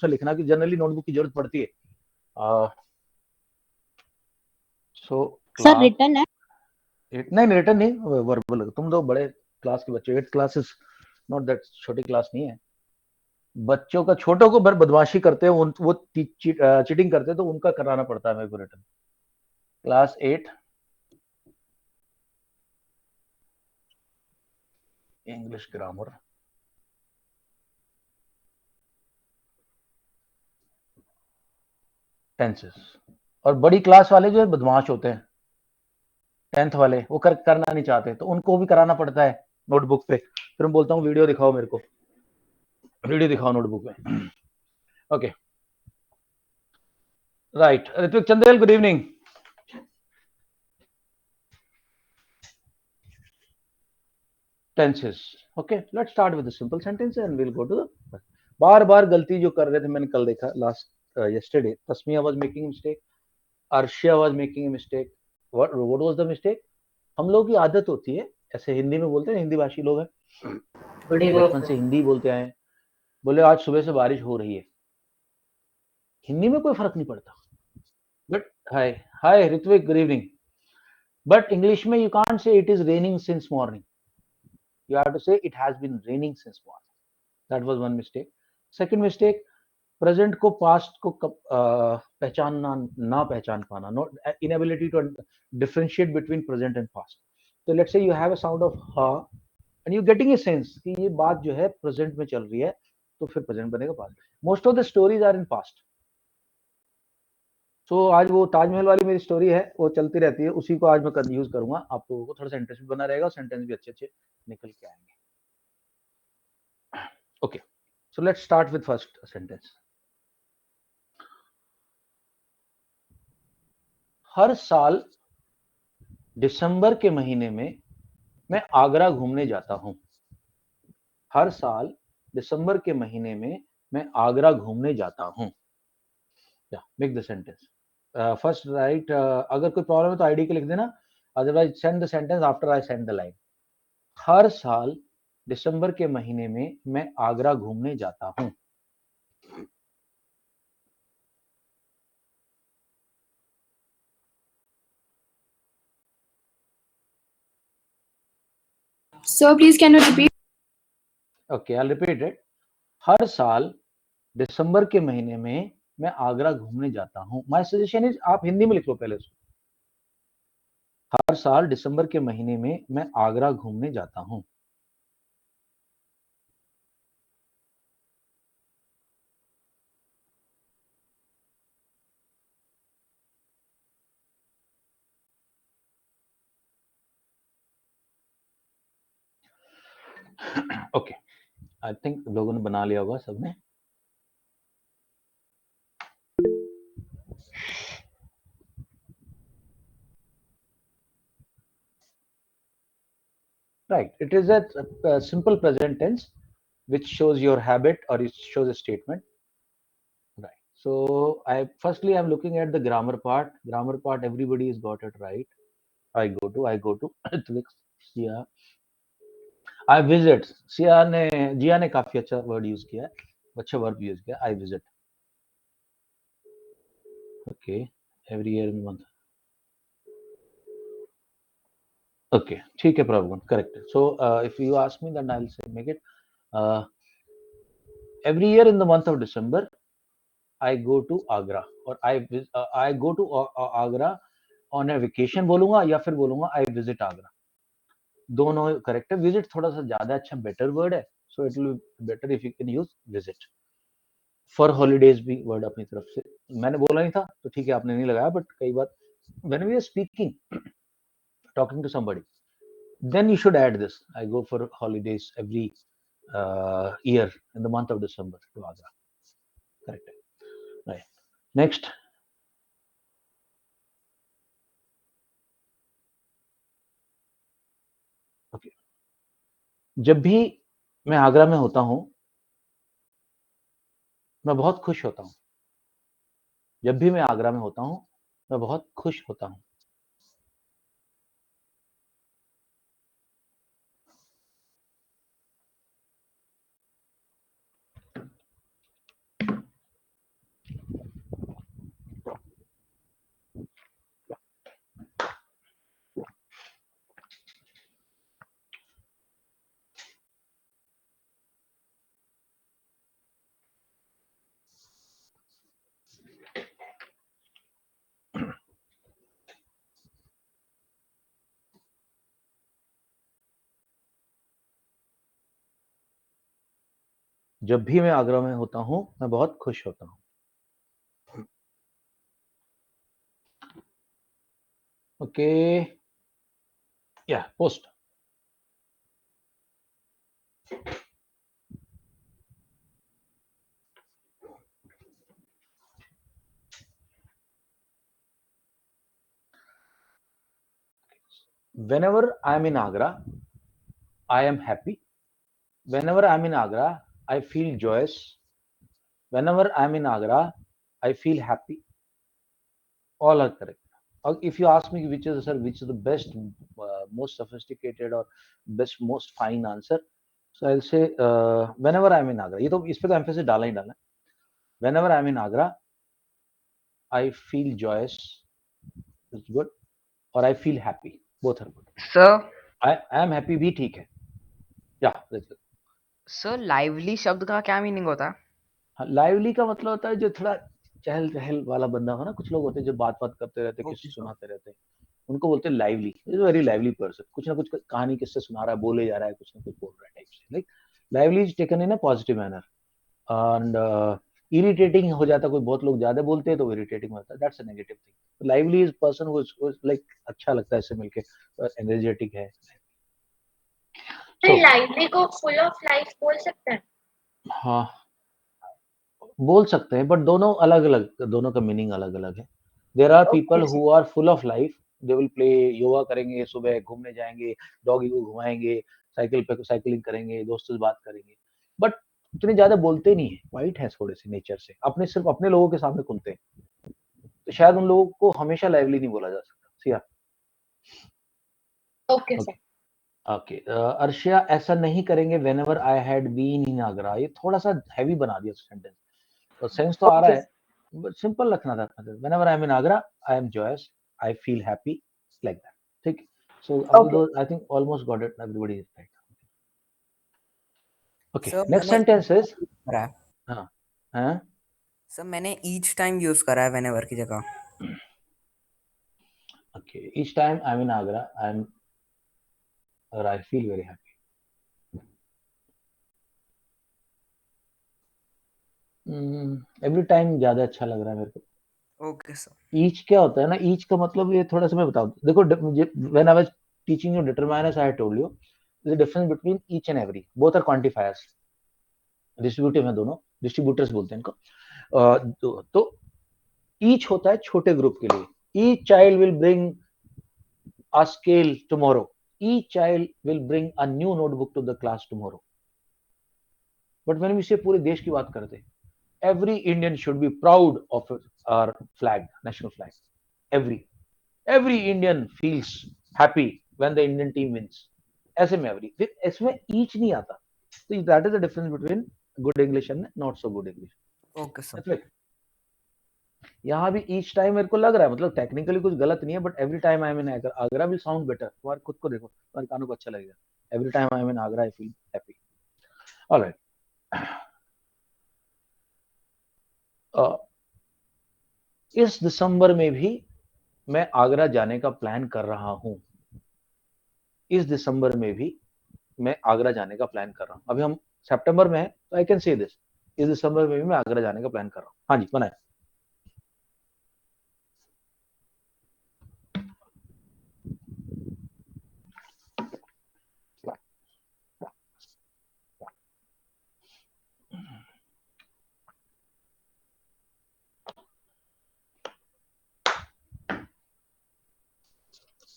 से लिखना कि जनरली नोटबुक की जरूरत पड़ती है। सो सर रिटर्न है? नहीं रिटर्न नहीं, वर्बल। तुम तो बड़े क्लास के बच्चे, 8th class is not that छोटी क्लास नहीं है। बच्चों का, छोटों को भर बदमाशी करते हैं वो चीटिंग करते हैं तो उनका कराना पड़ता है मेरे को return. Class 8 English grammar. Tenses. और बड़ी क्लास वाले जो है बदमाश होते हैं, 10th वाले, वो करना नहीं चाहते तो उनको भी कराना पड़ता है नोटबुक पे। फिर मैं बोलता हूँ वीडियो दिखाओ मेरे को, वीडियो दिखाओ नोटबुक में। Okay right, Ritvik Chandel, good evening. Tenses. Okay, let's start with the simple sentence and we'll go to the बार बार गलती जो कर रहे थे, मैंने कल देखा last yesterday, Tasmiya was making mistake, Arshiya was making mistake. What was the mistake? हम लोग की आदत होती है, ऐसे हिंदी में बोलते हैं, हिंदी भाषी लोग हैं, बचपन से हिंदी बोलते आए, बोले आज सुबह से बारिश हो रही है। हिंदी में कोई फर्क नहीं पड़ता, but hi hi Ritvik, good evening. But English में you can't say it is raining since morning, you have to say it has been raining since morning. That was one mistake. Second mistake, present को past को पहचानना ना पहचान पाना, not inability to differentiate between present and past. तो let's say you have a sound of ha and you getting a sense कि ये बात जो है प्रेजेंट में चल रही है, तो फिर प्रेजेंट बनेगा past. Most of the stories are in past. So आज वो ताजमहल वाली मेरी स्टोरी है, वो चलती रहती है, उसी को आज मैं यूज करूंगा। आप लोगों को थोड़ा सा इंटरेस्ट बना रहेगा, सेंटेंस भी अच्छे अच्छे निकल के आएंगे। Okay, so let's start with first sentence. हर साल दिसंबर के महीने में मैं आगरा घूमने जाता हूं। हर साल दिसंबर के महीने में मैं आगरा घूमने जाता हूं। Make the sentence. First right, अगर कोई प्रॉब्लम है तो आईडी के लिख देना, otherwise send the sentence after I send the line. हर साल दिसंबर के महीने में मैं आगरा घूमने जाता हूं। Sir, please can you repeat? Okay, I repeat it. हर साल दिसंबर के महीने में मैं आगरा घूमने जाता हूं। माय सजेशन इज आप हिंदी में लिख लो पहले उसको। हर साल दिसंबर के महीने में मैं आगरा घूमने जाता हूं। ओके, आई थिंक लोगों ने बना लिया होगा सबने। Right. It is a simple present tense which shows your habit or it shows a statement. Right. So I'm looking at the grammar part. Grammar part, everybody has got it right. I go to Sia. I visit. जिया ने काफी अच्छा word use किया है, अच्छा verb use किया, I visit. Okay. Every year in the month. Okay. ठीक है problem, correct. So if you ask me, then I'll say make it. Uh, every year in the month of December, I go to Agra और I go to Agra on a vacation बोलूंगा या फिर बोलूंगा I visit Agra। दोनों correct है। Visit थोड़ा सा ज्यादा अच्छा बेटर वर्ड है, so it will better if you can use visit. For holidays भी वर्ड अपनी तरफ से मैंने बोला नहीं था तो ठीक है, आपने नहीं लगाया, बट कई बार when we are speaking talking to somebody then you should add this, I go for holidays every year in the month of December to Agra। correct, right? Next। okay, जब भी मैं आगरा में होता हूं मैं बहुत खुश होता हूं। जब भी मैं आगरा में होता हूं मैं बहुत खुश होता हूं। जब भी मैं आगरा में होता हूँ मैं बहुत खुश होता हूँ. Okay, yeah, post. Whenever I'm in Agra, I am happy. Whenever I'm in Agra, I feel joyous. Whenever I'm in Agra, I feel happy. All are correct. If you ask me which is, sir, which is the best, most sophisticated or best, most fine answer, so I'll say whenever I'm in Agra. ये तो इस पे तो emphasis डालना ही डालना है. Whenever I'm in Agra, I feel joyous. It's good. Or I feel happy. Both are good. Sir I am happy भी ठीक है. Yeah, that's good. Sir lively शब्द का क्या मीनिंग होता है? हाँ, लाइवली का मतलब होता है जो थोड़ा चहल पहल वाला बंदा हो ना. कुछ लोग होते हैं जो बात बात करते रहते हैं, किस्से सुनाते रहते हैं, उनको बोलते हैं lively. Is very lively person. कुछ ना कुछ कहानी किस्से सुना रहा है, बोले जा रहा है, कुछ ना कुछ बोल रहा है टाइप से. Like lively is taken in a positive manner. And irritating हो जाता है, कोई बहुत लोग ज्यादा बोलते हैं तो इरिटेटिंग होता है. That's a negative thing. Lively is person who is like अच्छा लगता है इससे मिलके, एनर्जेटिक है. तो लाइवली को फुल ऑफ लाइफ बोल सकते हैं? हाँ, बोल सकते हैं, बट दोनों अलग अलग, दोनों का मीनिंग अलग अलग है. There are people who are full of life. They will play, yoga करेंगे, सुबह घूमने जाएंगे, डॉगी को घुमाएंगे, साइकिल पे साइकिलिंग करेंगे, दोस्तों से बात करेंगे, बट उतने ज्यादा बोलते नहीं है. वाइट है थोड़े से नेचर से, अपने सिर्फ अपने लोगों के सामने खुलते हैं, तो शायद उन लोगों को हमेशा लाइवली नहीं बोला जा सकता. Siya. Okay sir. Okay, Arshiya ऐसा नहीं करेंगे. Whenever I had been in Agra. ये थोड़ा सा हैवी बना दिया सेंटेंस. तो सेंस तो आ रहा है, बट सिंपल रखना था. Whenever I am in Agra, I am joyous, I feel happy, like that. ठीक. So I think almost got it. Everybody is right. Okay, sir next मैंने सेंटेंस इज. करा है. हाँ हाँ. सर मैंने ईच टाइम यूज करा है व्हेनेवर की जगह. Okay, each time I am in Agra, I am, और I feel very happy. Every time ज्यादा अच्छा लग रहा है मेरे को. Okay sir. ईच क्या होता है ना, ईच का मतलब ये थोड़ा सा मैं बताऊं. देखो, when I was teaching you determiners, I told you the difference between each and every. Both are quantifiers. Distributive है दोनों, डिस्ट्रीब्यूटर्स बोलते हैं इनको. तो ईच होता है छोटे ग्रुप के लिए. Each child will bring a scale tomorrow. Each child will bring a new notebook to the class tomorrow. But मैंने इसे पूरे देश की बात करते हैं. Every Indian should be proud of our flag, national flag. Every Indian feels happy when the Indian team wins. ऐसे में every, फिर इसमें each नहीं आता. तो that is the difference between good English and not so good English. Okay sir. That's right. यहाँ भी each time मेरे को लग रहा है, मतलब टेक्निकली कुछ गलत नहीं है, but every time I am in Agra will sound better. तुम्हारे खुद को देखो, तुम्हारे कानों को अच्छा लगेगा. Every time I am in Agra I feel happy. All right. इस दिसंबर में भी मैं आगरा जाने का प्लान कर रहा हूं. इस दिसंबर में भी मैं आगरा जाने का प्लान कर रहा हूं. अभी हम सितंबर में है, तो आई कैन से दिस. इस दिसंबर में भी मैं आगरा जाने का प्लान कर रहा हूं. हाँ जी, बनाए.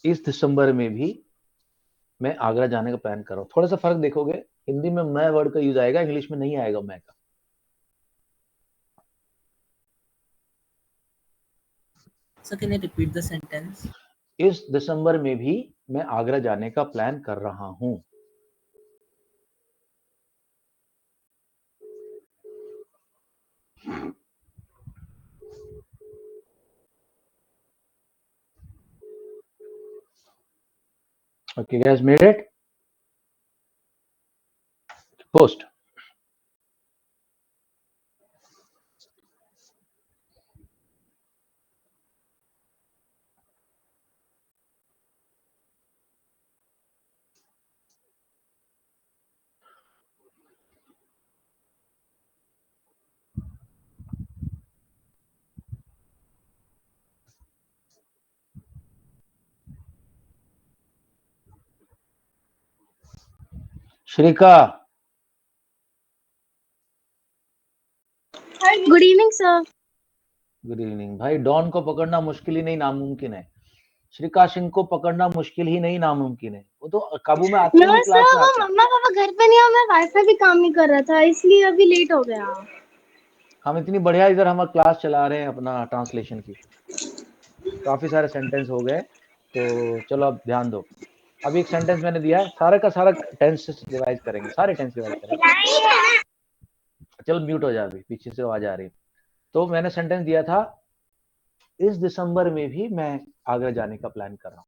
इस दिसंबर में भी मैं आगरा जाने का प्लान कर रहा हूं. थोड़ा सा फर्क देखोगे, हिंदी में मैं वर्ड का यूज आएगा, इंग्लिश में नहीं आएगा मैं का. So can you repeat the sentence? इस दिसंबर में भी मैं आगरा जाने का प्लान कर रहा हूं. Okay, guys, made it. Post. श्रीका, Good evening, sir. Good evening. भाई डॉन को पकड़ना मुश्किल ही नहीं नामुमकिन है, श्रीका सिंह को पकड़ना मुश्किल ही नहीं नामुमकिन है, वो तो काबू में आते No, ही sir, क्लास में वो आते हैं। मम्मा पापा घर पे नहीं, और मैं वाईफाई भी काम नहीं कर रहा था, इसलिए अभी लेट हो गया। हम इतनी बढ़िया इधर हम क्लास चला रहे हैं अपना ट्रांसलेशन की, काफी सारे सेंटेंस हो गए, तो चलो अब ध्यान दो। अभी एक सेंटेंस मैंने दिया है, सारे का सारा टेंस रिवाइज करेंगे, सारे टेंस रिवाइज करेंगे। चलो म्यूट हो जा, अभी पीछे से आवाज आ रही है। तो मैंने सेंटेंस दिया था, इस दिसंबर में भी मैं आगरा जाने का प्लान कर रहा हूँ।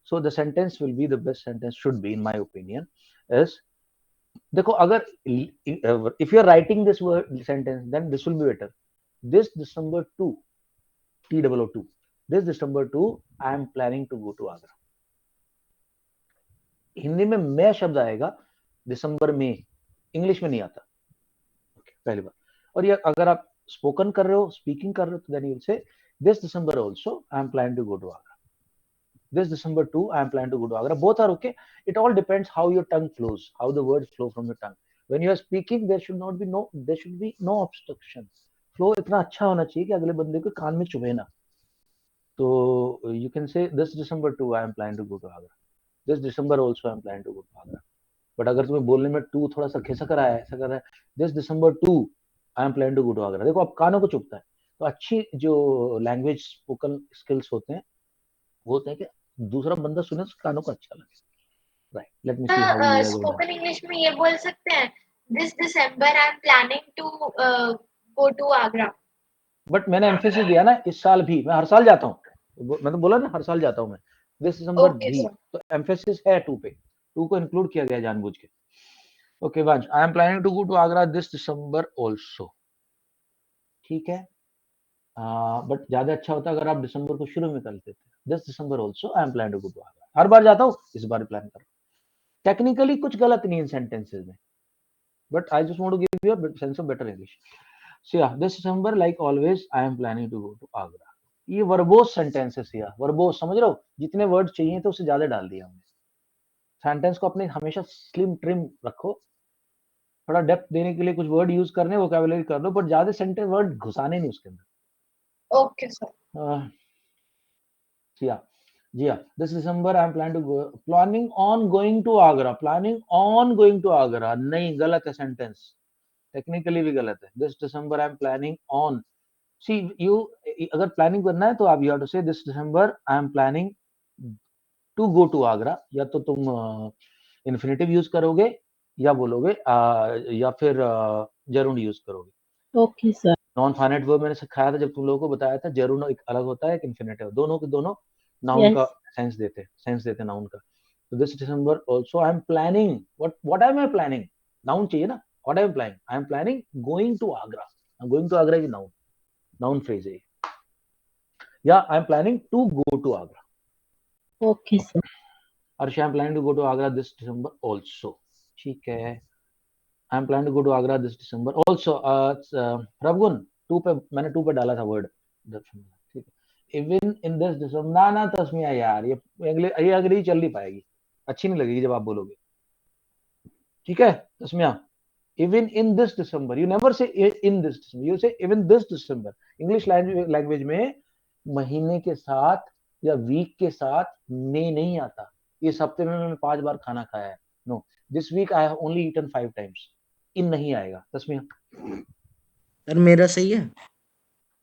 So the sentence will be, the best sentence should be in my opinion is, देखो अगर if you are writing this word sentence then this will be better, this December 2, TOO2, this December 2 I am planning to go to Agra. Hindi में मैं शब्द आएगा, दिसंबर में, English में नहीं आता। पहली बात। और ये अगर आप स्पोकन कर रहे हो, स्पीकिंग कर रहे हो, तो then you will say this December also I am planning to go to Agra, this December too I am planning to go to Agra. Both are okay. It all depends how your tongue flows, how the words flow from your tongue. When you are speaking, there should be no obstruction. Flow इतना अच्छा होना चाहिए कि अगले बंदे को कान में चुभे ना। तो you can say this December too I am planning to go to Agra. This December also I am planning to go to Agra. But अगर तुम्हें बोलने में टू थोड़ा सा खिसक रहा है, ऐसा कर रहा है, this December 2 I am planning to go to Agra, देखो अब कानों को चुभता है। तो अच्छी जो लैंग्वेज स्पोकन स्किल्स होते हैं, वो होते हैं कि दूसरा बंदा सुने तो कानों को अच्छा लगे। Right, let me see how you are going. Spoken English में ये बोल सकते हैं, this December I am planning to go to Agra. But मैंने एम्फेसिस दिया ना, इस साल भी, मैं हर साल जाता हूँ, मैं तो बोला ना हर साल जाता हूँ मैं, दिस दिसंबर ओके भी, सर। तो एम्फेसिस है टू पे, टू को इंक्लूड किया गया जानबूझ के। ओके वांच, I am planning to go to Agra this December also, ठीक है। बट ज्यादा अच्छा होता अगर आप दिसंबर को शुरू में कर देते, this December also I am planning to go to Agra. हर बार जाता हूँ, इस बार प्लान कर रहा हूँ। टेक्निकली कुछ गलत नहीं इन सेंटेंसेस में, but I just want to give you a sense of better English. So yeah, this December, like always, I am planning to go to Agra. ये वर्बोस सेंटेंसेस या वर्बोस, समझ रहे हो, जितने वर्ड चाहिए थे उससे ज्यादा डाल दिया हमने। सेंटेंस को अपने हमेशा स्लिम ट्रिम रखो, थोड़ा डेप्थ देने के लिए कुछ वर्ड यूज करने, वोकैबुलरी कर लो, बट ज्यादा सेंटेंस वर्ड घुसाने नहीं उसके अंदर। Okay sir. yeah, yeah, this December I am planning on going to Agra, planning on going to Agra, नहीं, गलत है सेंटेंस, टेक्निकली भी गलत है। This December I am planning on, see you, अगर प्लानिंग करना है तो आप you have to say this December I am planning to go to Agra, या तो तुम इन्फिनेटिव यूज करोगे या बोलोगे या फिर जरूर यूज करोगे। Okay, sir. Non finite verb मैंने सिखाया था, जब तुम लोगों को बताया था, जरूर एक अलग होता है, एक इन्फिनेटिव, दोनों के दोनों नाउन Yes. का सेंस देते नाउन का। तो this December also I am planning, what am I planning, noun चाहिए ना, what I am planning going to Agra, going to Agra की नाउन फ्रेज है, या I am planning to go to Agra. Okay, sir. Arsh, I am planning to go to Agra this December also, ठीक है। I am planning to go to Agra this December also. Raghun, to पे मैंने to पे डाला था वर्ड, ठीक है। इवन इन दिस दिसंबर, ना तस्मिया यार, ये अगली चल नहीं पाएगी, अच्छी नहीं लगेगी जब आप बोलोगे, ठीक है Tasmiya. Even in this December, you never say in this December, you say even this December. English language में महीने के साथ या वीक के साथ में नहीं आता। इस हफ्ते में मैंने 5 बार खाना खाया है, no, this week I have only eaten 5 times, in नहीं आएगा। तस्मिया, सर मेरा सही है।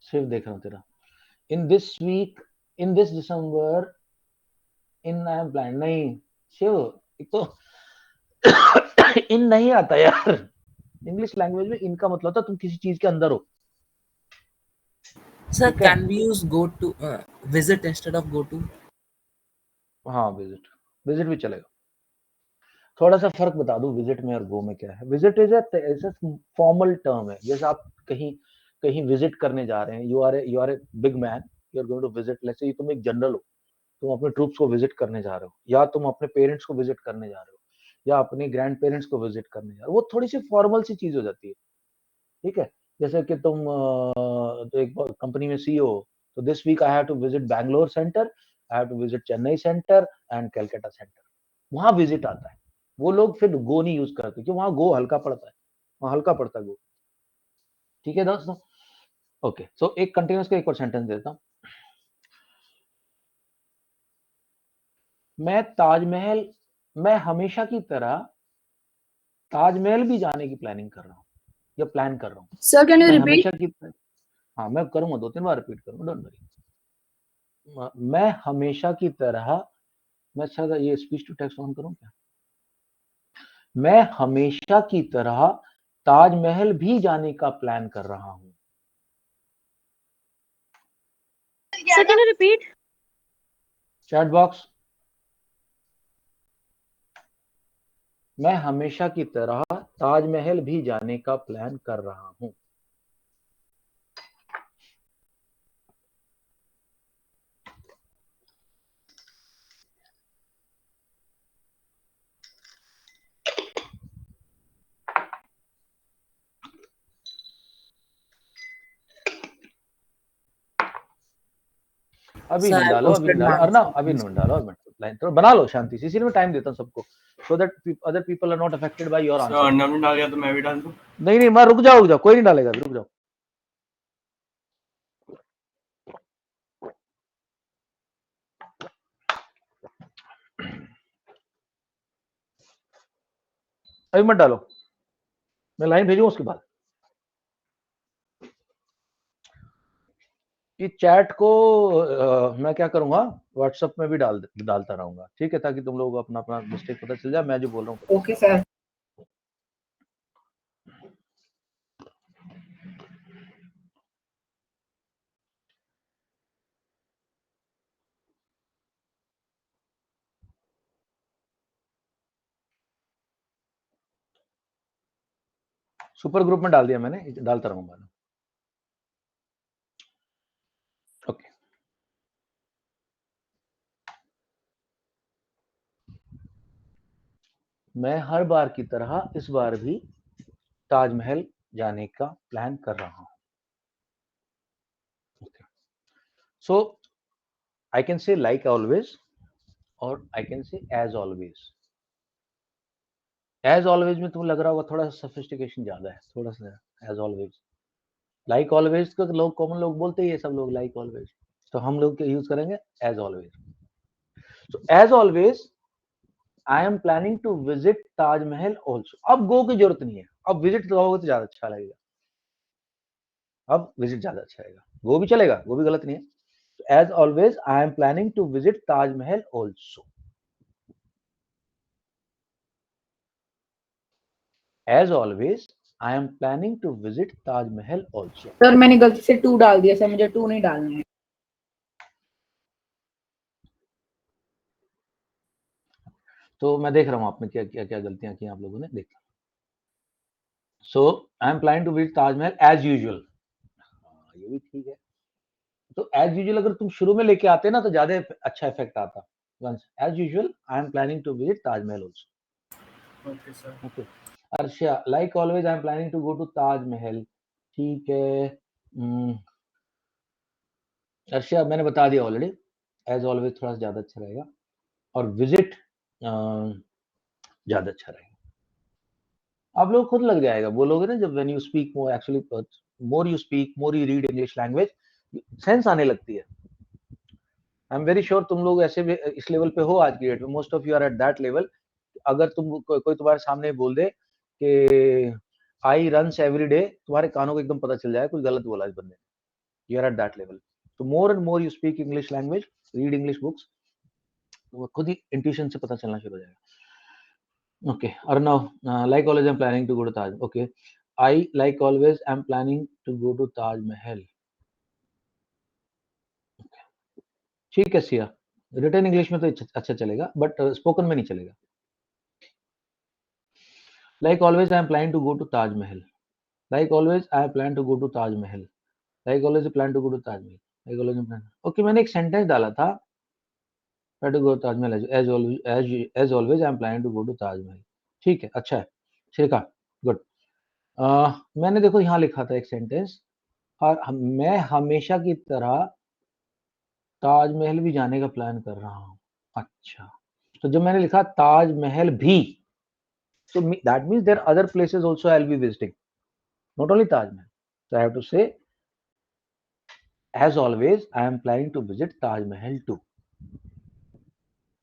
सिर्फ देख रहा हूँ तेरा, in this week, in this December, in I am plan, नहीं शिव, एक तो इन नहीं आता यार। इंग्लिश लैंग्वेज में इनका मतलब होता है तुम किसी चीज के अंदर हो। सर ठीक है, can we use go to visit instead of go to? हाँ विजिट भी चलेगा। थोड़ा सा फर्क बता दूं विजिट में और गो में क्या है। विजिट इज ऐसा फॉर्मल टर्म है, जैसे आप कहीं कहीं विजिट करने जा रहे हैं, you are a big man, you are going to visit, let's say तुम एक जनरल हो, तुम अपने ट्रूप्स को विजिट करने जा रहे हो, या तुम अपने पेरेंट्स को विजिट करने जा रहे हो, या अपने ग्रैंड पेरेंट्स को विजिट करने जा रहे हो, वो थोड़ी सी फॉर्मल सी चीज हो जाती है, ठीक है। जैसे कि तुम तो एक कंपनी में सीईओ हो, तो this week I have to visit Bangalore centre, I have to visit Chennai centre and Calcutta centre, वहां विजिट आता है, वो लोग फिर गो नहीं यूज करते क्योंकि वहां गो हल्का पड़ता है, वहां हल्का पड़ता है गो। ठीक है दोस्तों, ओके। सो एक कंटिन्यूस का एक और सेंटेंस देता हूं। मैं हमेशा की तरह ताजमहल भी जाने की प्लानिंग कर रहा हूँ या प्लान कर रहा हूँ। Sir, can you मैं repeat? हमेशा की हाँ मैं करूंगा, 2-3 बार रिपीट करूंगा, डोंट वरी। मैं हमेशा की तरह, मैं शायद ये स्पीच टू टेक्स्ट ऑन करूं क्या? मैं हमेशा की तरह ताजमहल भी जाने का प्लान कर रहा हूं। Sir, can you repeat? Chat box, मैं हमेशा की तरह ताजमहल भी जाने का प्लान कर रहा हूं। अभी Sir, नहीं I डालो, अभी नहीं posted डालो, my अर्नव answer. अभी नहीं डालो, अभी लाइन तो बना लो शांति से, इसी में टाइम देता हूं सबको, so that other people are not affected by your answer. Arnav ने डाल दिया तो मैं भी डाल दूं? नहीं नहीं, मैं रुक जाओ, कोई नहीं डालेगा, रुक जाओ। अभी मत डालो, मैं लाइन भेजूंगा उसके बाद। ये चैट को मैं क्या करूंगा, व्हाट्सएप में भी डालता रहूंगा, ठीक है, ताकि तुम लोगों को अपना अपना मिस्टेक पता चल जाए, मैं जो बोल रहा हूँ। Okay, sir. सुपर ग्रुप में डाल दिया मैंने, डालता रहूंगा। ओके, मैं हर बार की तरह इस बार भी ताजमहल जाने का प्लान कर रहा हूं। So I can say like always और I can say as always. As always में तुम्हें लग रहा होगा थोड़ा सा सफिस्टिकेशन ज्यादा है, थोड़ा सा। एज ऑलवेज, लाइक ऑलवेज को तो लोग कॉमन लोग बोलते ही है, सब लोग लाइक ऑलवेज, तो हम लोग यूज करेंगे as always. So as always I am planning to visit Taj Mahal also. अब गो की जरूरत नहीं है, अब विजिट लगाओगे तो ज्यादा अच्छा लगेगा, अब विजिट ज्यादा अच्छा रहेगा, वो भी चलेगा, वो भी गलत नहीं है। As always I am planning to visit Taj Mahal also. As always I am planning to visit Taj Mahal also. Sir मैंने गलती से 2 डाल दिया सर, मुझे 2 नहीं डालना है। तो मैं देख रहा हूं आपने क्या क्या क्या गलतियां की आप लोगों ने, देखा। So I am planning to visit Taj Mahal as usual, ये भी ठीक है। तो एज यूजुअल अगर तुम शुरू में लेके आते ना तो ज्यादा अच्छा इफेक्ट आता। Once as usual I am planning to visit Taj Mahal also. Okay sir. Okay, Arshiya, like always I am planning to go to Taj Mahal. ठीक है, अर्शिया मैंने बता दिया ऑलरेडी, एज ऑलवेज थोड़ा सा ज्यादा अच्छा रहेगा, और विजिट ज्यादा अच्छा रहेगा। आप लोग खुद लग जाएगा, बोलोगे ना जब when you speak more, actually more you speak, more you read English language, sense आने लगती है। आई एम वेरी श्योर तुम लोग ऐसे भी इस लेवल पे हो आज की डेट में, most of you are at that level. अगर कोई तुम्हारे सामने बोल दे कि आई रन्स एवरी डे, तुम्हारे कानों को एकदम पता चल जाए कुछ गलत बोला इस बंदे ने, you are at that level. तो more and more you speak English language, read English books, तो खुद ही इंट्यूशन से पता चलना शुरू हो जाएगा। Okay, Arnav, like always I am planning to go to Taj. Okay, I like always I am planning to go to Taj Mahal. ठीक है सिया, रिटन इंग्लिश में तो अच्छा चलेगा, बट स्पोकन में नहीं चलेगा। Like always I am planning to go to Taj Mahal. Like always I plan to go to Taj Mahal. Like always plan to go to Taj Mahal. Like always plan. Okay, मैंने एक सेंटेंस डाला था, plan to go to Taj Mahal as always I am planning to go to Taj Mahal. ठीक है, अच्छा है, ठीक है, गुड। मैंने देखो यहाँ लिखा था एक सेंटेंस, और मैं हमेशा की तरह ताजमहल भी जाने का प्लान कर रहा हूँ। अच्छा, तो जब मैंने लिखा ताजमहल भी, So that means there are other places also I'll be visiting, not only Taj Mahal. So I have to say, as always, I am planning to visit Taj Mahal too.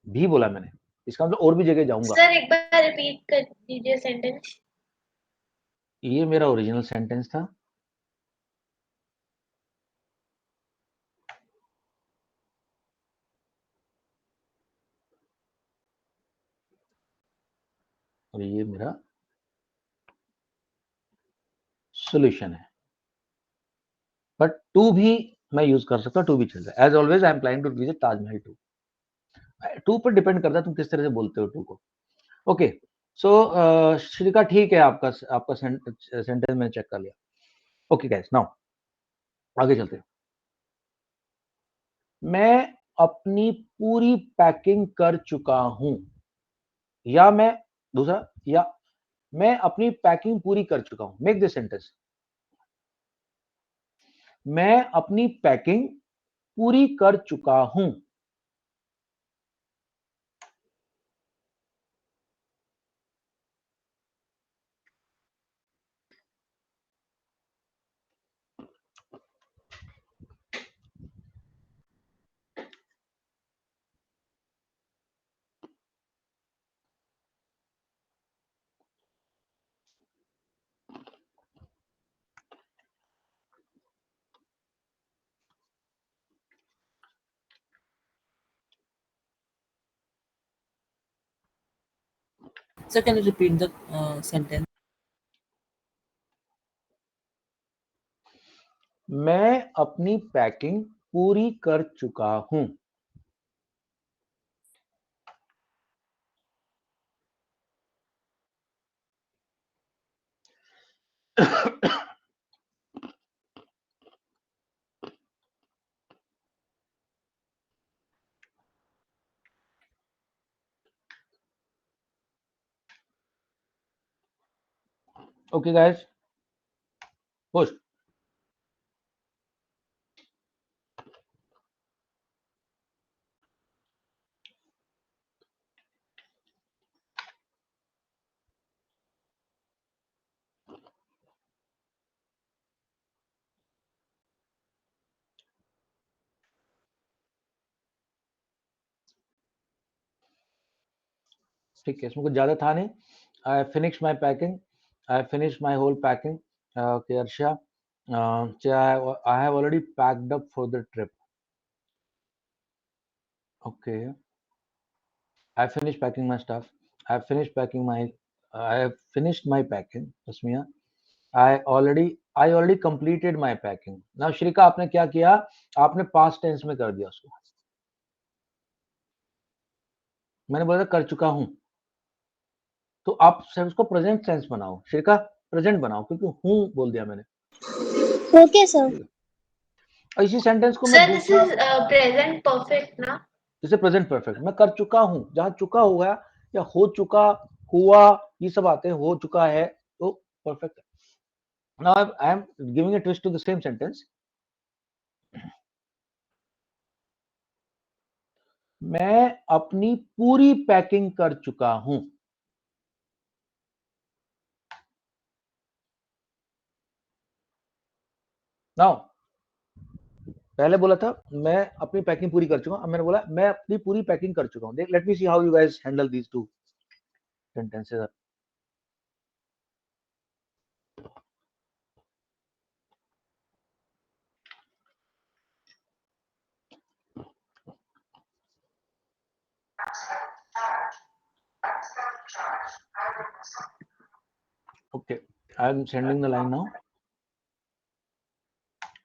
भी बोला मैंने, इसका मतलब और भी जगह जाऊंगा. सर एक बार रिपीट कर दीजिए सेंटेंस. ये मेरा ओरिजिनल सेंटेंस था. और ये मेरा सॉल्यूशन है. बट टू भी मैं यूज कर सकता हूँ, टू भी चल रहा है. As always I am planning to visit Taj Mahal too. Too पर डिपेंड करता है तुम किस तरह से बोलते हो टू को. ओके, सो श्रीका ठीक है, आपका सेंटेंस मैंने चेक कर लिया. ओके गाइस, नाउ आगे चलते हैं. मैं अपनी पूरी पैकिंग कर चुका हूं, या मैं दूसरा, या मैं अपनी पैकिंग पूरी कर चुका हूं. Make this sentence. मैं अपनी पैकिंग पूरी कर चुका हूं. So can you repeat the sentence? मैं अपनी पैकिंग पूरी कर चुका हूं. Okay guys, push. ठीक है, इसमें कुछ ज्यादा था नहीं. I finish my packing. I finish my whole packing. Okay Arsha, I have already packed up for the trip. Okay, I finished packing my stuff. I finished packing my. I have finished my packing. Tasmiya, I already completed my packing. Now श्रीका, आपने क्या किया? आपने past tense में कर दिया उसको. मैंने बोला था कर चुका हूं, तो आप सब उसको प्रेजेंट टेंस बनाओ. श्रीका, प्रेजेंट बनाओ, क्योंकि हूं बोल दिया मैंने. Okay sir. और इसी सेंटेंस को मैं sir this is present perfect ना. जैसे प्रेजेंट परफेक्ट, मैं कर चुका हूं, जहां चुका हुआ या हो चुका, हुआ, ये सब आते हैं. हो चुका है तो perfect. Now I am giving a twist to the same sentence. मैं अपनी पूरी पैकिंग कर चुका हूं. नाउ पहले बोला था मैं अपनी पैकिंग पूरी कर चुका हूं, अब मैंने बोला मैं अपनी पूरी पैकिंग कर चुका हूं. Late me see how you guys handle these two sentences. Okay, I am sending the line now.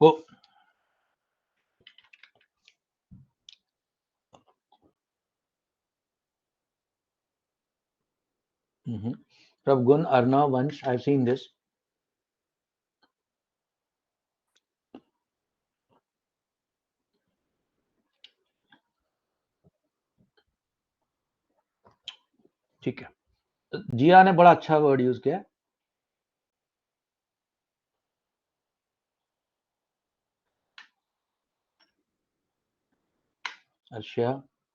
Go. Prabgun, Arnav, Vansh, I've seen this. ठीक है, जिया ने बड़ा अच्छा वर्ड यूज किया. अर्षिया,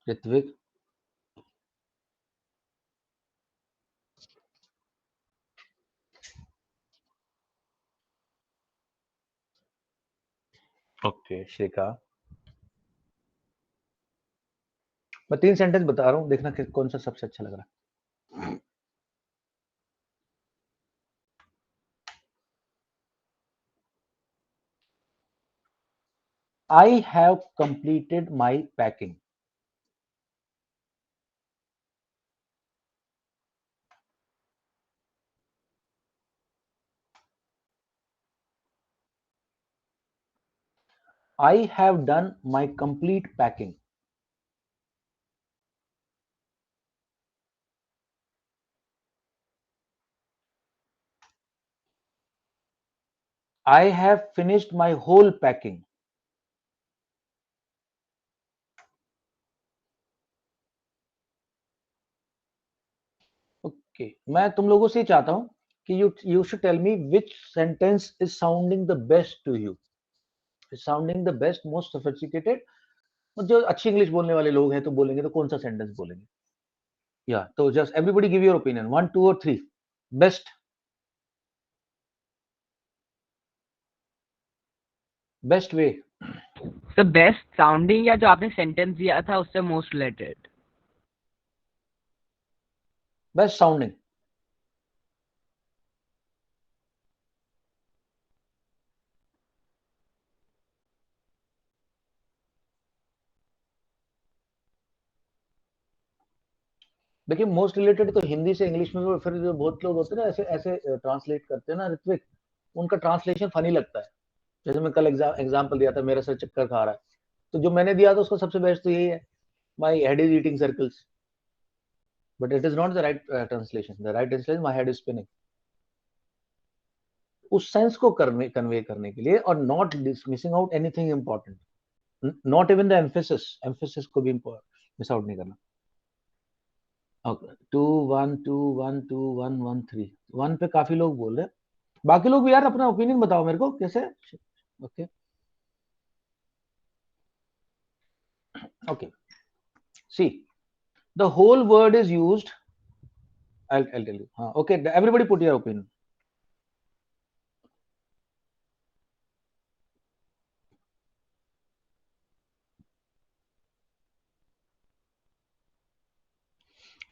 ऋत्विक, ओके श्रेखा, मैं 3 सेंटेंस बता रहा हूँ, देखना कि कौन सा सबसे अच्छा लग रहा है। I have completed my packing. I have done my complete packing. I have finished my whole packing. Okay, मैं तुम लोगों से चाहता हूं कि you should tell me which sentence is sounding the best to you. Is sounding the best, most sophisticated. और जो अच्छी इंग्लिश बोलने वाले लोग हैं तो बोलेंगे तो कौन सा सेंटेंस बोलेंगे? या तो just everybody give your opinion, 1 2 और 3 बेस्ट, बेस्ट वे, तो बेस्ट साउंडिंग या जो आपने सेंटेंस दिया था उससे मोस्ट रिलेटेड? Best sounding. देखिए मोस्ट रिलेटेड तो हिंदी से इंग्लिश में भी, फिर जो बहुत लोग होते हैं ना ऐसे ऐसे ट्रांसलेट करते हैं ना ऋत्विक, उनका ट्रांसलेशन फनी लगता है। जैसे मैं कल एग्जांपल दिया था, मेरा सर चक्कर खा रहा है, तो जो मैंने दिया था उसका सबसे बेस्ट तो यही है, my head is eating circles, but it is not the right translation. The right translation my head is spinning. उस सेंस को करने कन्वे करने के लिए, और not missing out anything important, not even the emphasis, emphasis को भी miss out नहीं करना। ओके 2 1 2 1 2 1 1 3 1 पे काफी लोग बोल रहे हैं, बाकी लोग भी यार अपना ओपिनियन बताओ मेरे को कैसे। Okay okay see, the whole word is used, I'll tell you. Okay, everybody put your opinion.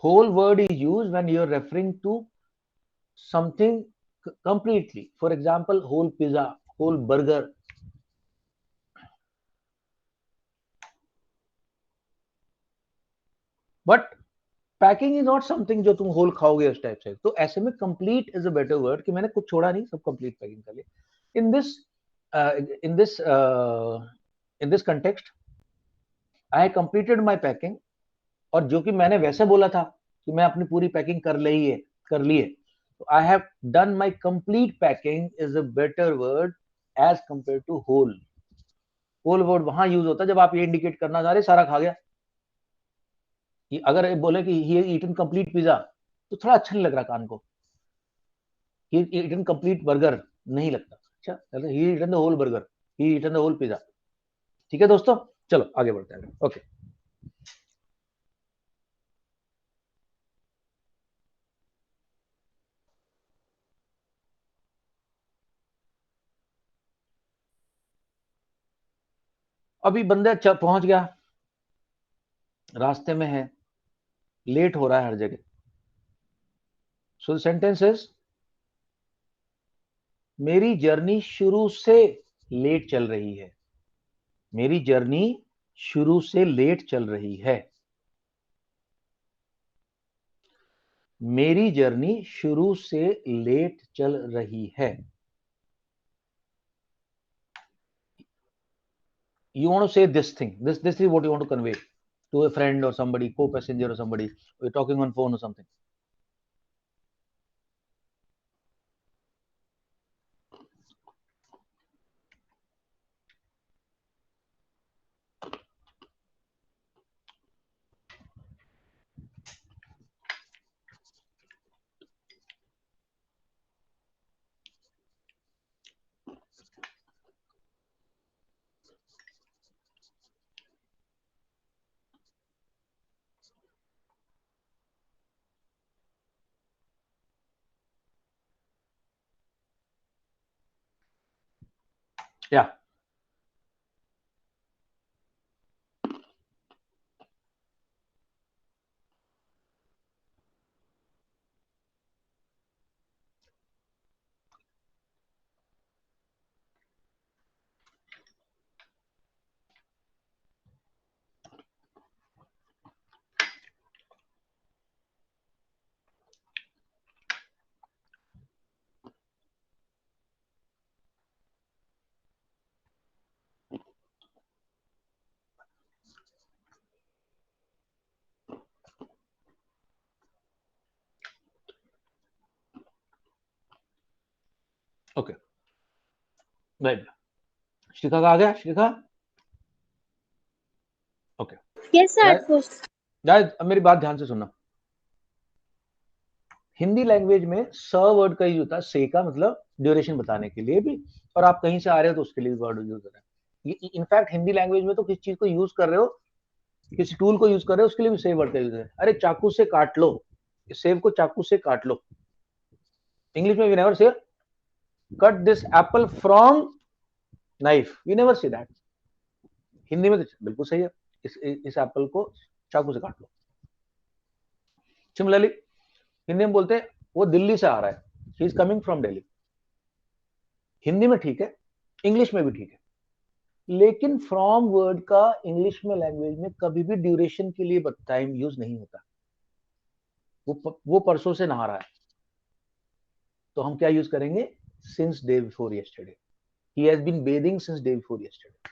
Whole word is used when you're referring to something completely. For example, whole pizza, whole burger. But packing is not something जो तुम whole खाओगे उस type से, तो ऐसे में complete is a better word कि मैंने कुछ छोड़ा नहीं, सब कंप्लीट पैकिंग कर लिया। In this in this context I completed my packing, और जो कि मैंने वैसे बोला था कि मैं अपनी पूरी पैकिंग कर ली है, तो I have done my complete packing is a better word as compare to whole. Whole word वहां यूज होता है जब आप ये इंडिकेट करना चाह रहे सारा खा गया। अगर बोले कि ही ईटन कंप्लीट पिज्जा, तो थोड़ा अच्छा नहीं लग रहा कान को। ही ईटन कंप्लीट बर्गर नहीं लगता अच्छा, he eaten the whole burger, he eaten the whole pizza. ठीक है दोस्तों, चलो आगे बढ़ते हैं। ओके अभी बंदा पहुंच गया, रास्ते में है, लेट हो रहा है हर जगह। सो सेंटेंस इज, मेरी जर्नी शुरू से लेट चल रही है। मेरी जर्नी शुरू से लेट चल रही है। मेरी जर्नी शुरू से लेट चल रही है। You want to say this thing, this is what you want to convey to a friend or somebody, co-passenger or somebody, you're talking on phone or something. Yeah, okay right, Shikha का आ गया, Shikha? Okay Yes, sir. Guys- At first. Guys अब मेरी बात ध्यान से सुनना। Hindi language में स वर्ड का यूज होता है, से का मतलब ड्यूरेशन बताने के लिए भी, और आप कहीं से आ रहे हो तो उसके लिए वर्ड यूज कर रहे हैं। इनफैक्ट हिंदी लैंग्वेज में तो किसी चीज को यूज कर रहे हो, किसी टूल को यूज कर रहे हो, उसके लिए भी से वर्ड का यूज है। अरे चाकू से काट लो, सेब को चाकू से काट लो। इंग्लिश में we never say cut this apple from knife, we never say that. Hindi में तो बिल्कुल सही है, इस एप्पल को चाकू से काट लो। सिमिलरली हिंदी में बोलते हैं वो दिल्ली से आ रहा है, he is coming from Delhi. Hindi में ठीक है, इंग्लिश में भी ठीक है, लेकिन फ्रॉम वर्ड का इंग्लिश में लैंग्वेज में कभी भी ड्यूरेशन के लिए टाइम यूज नहीं होता। वो परसों से नहा रहा है, तो हम क्या यूज करेंगे? Since day before yesterday, he has been bathing since day before yesterday.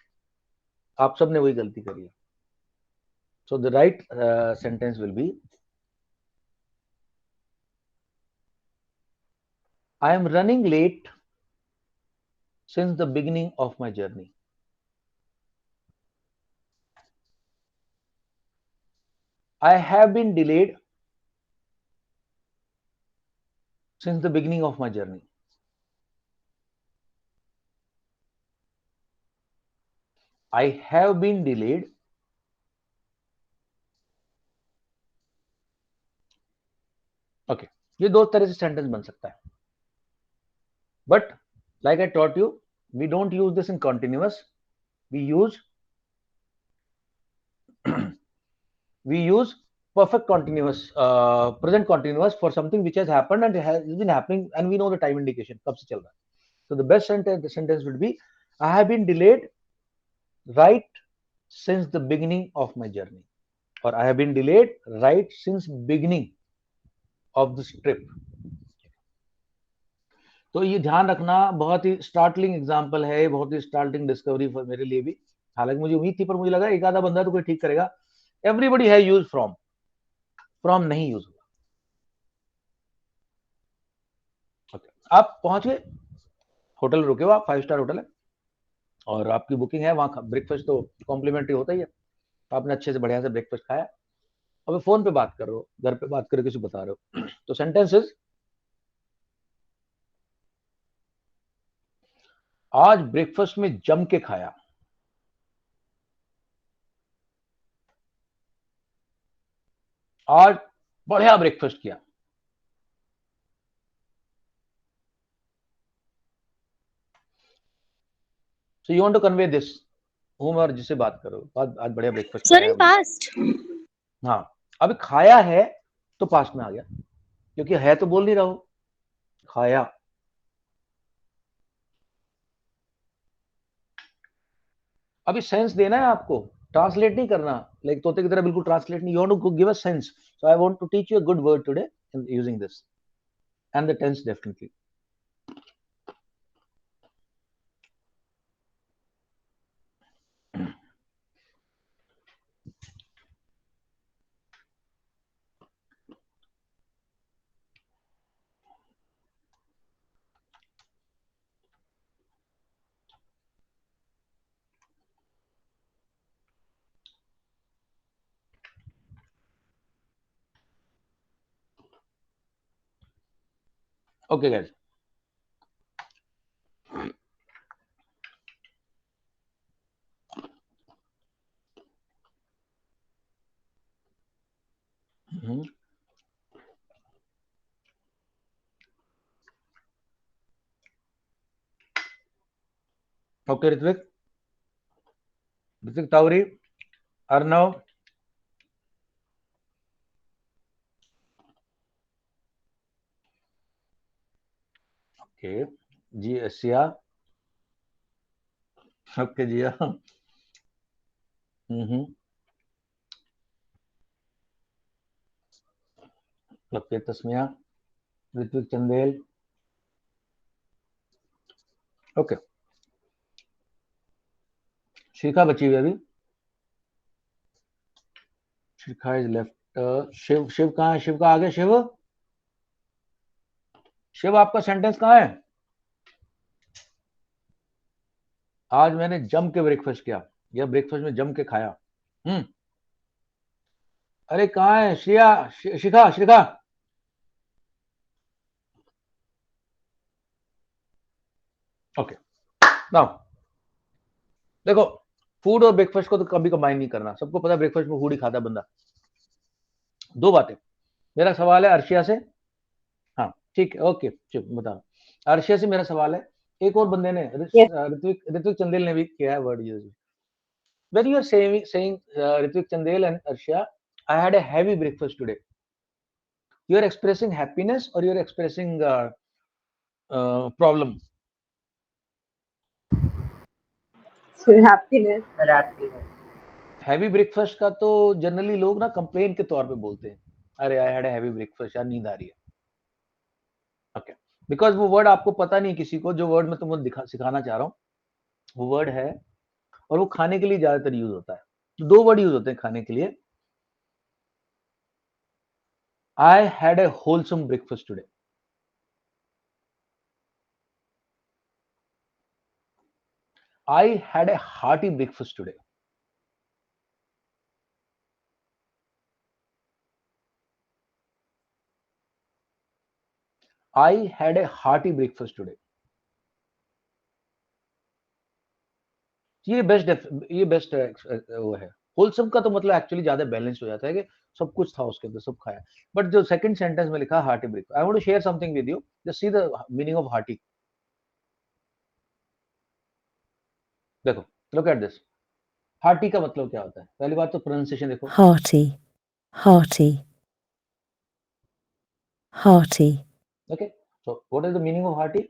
आप सबने वही गलती करी है। So the right sentence will be I am running late since the beginning of my journey. I have been delayed since the beginning of my journey. I have been delayed okay, ये दो तरह से sentence बन सकता है, but like I taught you, we don't use this in continuous, we use perfect continuous, present continuous for something which has happened and has been happening and we know the time indication कब से चल रहा है. So the best sentence would be I have been delayed right since the beginning of my journey, or I have been delayed right since beginning of this trip. तो ये ध्यान रखना, बहुत ही स्टार्टलिंग एग्जांपल है, बहुत ही स्टार्टलिंग डिस्कवरी मेरे लिए भी, हालांकि मुझे उम्मीद थी पर मुझे लगा एक आधा बंदा तो कोई ठीक करेगा। एवरीबडी हैज यूज्ड फ्रॉम नहीं यूज हुआ। okay. आप पहुंच गए, होटल रुके हो आप, 5 स्टार होटल है और आपकी बुकिंग है, वहां ब्रेकफास्ट तो कॉम्प्लीमेंट्री होता ही है, आपने अच्छे से बढ़िया से ब्रेकफास्ट खाया, अब फोन पे बात कर रहे हो, घर पे बात करके किसी बता रहे हो, तो सेंटेंसेस आज ब्रेकफास्ट में जम के खाया, आज बढ़िया ब्रेकफास्ट किया। So you want to convey this whom और जिससे बात करो, आज बढ़िया ब्रेकफास्ट Sir, खाया। in past. हाँ, अभी खाया है तो पास्ट में आ गया, क्योंकि है तो बोल नहीं रहा हूं, खाया। अभी सेंस देना है आपको, ट्रांसलेट नहीं करना, लाइक तोते की तरह बिल्कुल ट्रांसलेट नहीं, you want to give a sense. So I want to teach you a good word today in using this and the tense definitely. Okay guys, okay Ritvik Tawari, Arnav, okay ji, Asiya, okay ji, okay Tasmiya, Ritvik Chandel, okay Shikha बची हुई अभी, Shikha is left. Shiv, Shiv कहाँ है? शिव का आ गया, शिव, शिव आपका sentence कहाँ है? आज मैंने जम के ब्रेकफास्ट किया, या ब्रेकफास्ट में जम के खाया। अरे कहाँ है श्रिया, शिखा, शिखा। ओके, नाउ देखो, फूड और ब्रेकफास्ट को तो कभी कंबाइन नहीं करना। सबको पता है ब्रेकफास्ट में फूड ही खाता है बंदा। दो बातें। मेरा सवाल है अर्शिया से, हाँ ठीक है, ओके बता। अर्शिया से मेरा सवाल है, एक और बंदे ने, ऋत्विक ऋत्विक चंदेल ने भी किया है word use. When you are saying Ritvik Chandel and Arshia, I had a heavy breakfast today. You are expressing happiness or you are expressing problem? Happiness. Heavy breakfast का तो जनरली लोग ना कंप्लेन के तौर पे बोलते हैं, अरे I had a heavy breakfast, यार नींद आ रही है। ओके, बिकॉज वो वर्ड आपको पता नहीं, किसी को जो वर्ड मैं तुमको सिखाना चाह रहा हूँ वो वर्ड है, और वो खाने के लिए ज्यादातर यूज होता है। तो दो वर्ड यूज होते हैं खाने के लिए। आई had A wholesome breakfast today. I had a hearty breakfast today. I had a hearty breakfast today. ये बेस्ट वो है। होलसम का तो मतलब एक्चुअली ज्यादा बैलेंस हो जाता है कि सब कुछ था उसके अंदर, सब खाया। बट जो सेकंड सेंटेंस में लिखा hearty breakfast, I want to share something with you, just see the meaning of hearty. देखो, लुक एट दिस। हार्टी का मतलब क्या होता है? पहली बात तो प्रोनाउंसिएशन देखो, Hearty, hearty, hearty. Okay. So what is the meaning of hearty?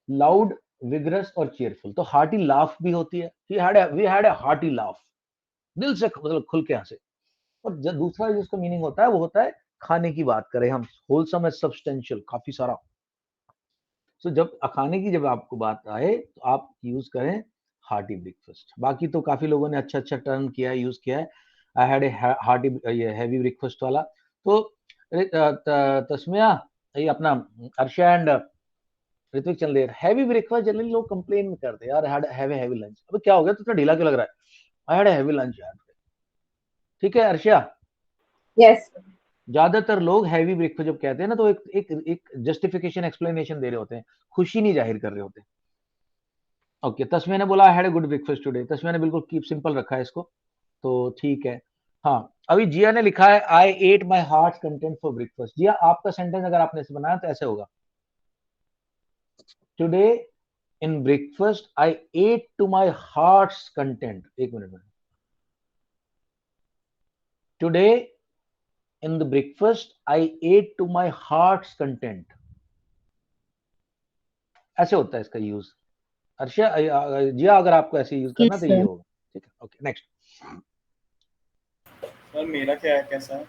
Loud, vigorous और चीयरफुल। तो हार्टी लाफ भी होती है, we had a hearty laugh, दिल से मतलब खुल के हंसे। और जब दूसरा जिसका मीनिंग होता है वो होता है खाने की बात करें हम, होलसम है सब्सटेंशियल, काफी सारा। सो जब खाने की जब आपको बात आए तो आप यूज करें हार्टी ब्रेकफास्ट। बाकी तो काफी लोगों ने अच्छा अच्छा टर्न किया है, यूज किया है। आई हैड ए हार्टी, ये हैवी ब्रेकफास्ट वाला। तो तस्मिया, ये अपना अर्शा एंड ऋत्विक चल रहे, हैवी ब्रेकफास्ट जनरली लोग कंप्लेन में करते हैं, यार हैव ए हैवी लंच। अब क्या हो गया, तो इतना ढीला क्यों लग रहा है? I had a heavy lunch यार। ठीक है अर्शिया, यस। ज्यादातर लोग हैवी ब्रेकफास्ट जब कहते हैं ना तो एक जस्टिफिकेशन, एक्सप्लेनेशन दे रहे होते हैं, खुशी नहीं जाहिर कर रहे होते। ओके, तस्मिया ने बोला I had a good breakfast today. Tasmiya ने बिल्कुल कीप सिंपल रखा है इसको, तो ठीक है। हाँ, अभी जिया ने लिखा है I ate my heart content for breakfast. Jiya, आपका सेंटेंस अगर आपने इसे बनाया तो ऐसे होगा, today in breakfast I ate to my heart's content. एक मिनट में, today in the breakfast I ate to my heart's content। ऐसे होता है इसका यूज। अर्शिया, जिया, अगर आपको ऐसे यूज करना तो ये होगा। ठीक है, ओके नेक्स्ट। सर मेरा क्या है, कैसा है?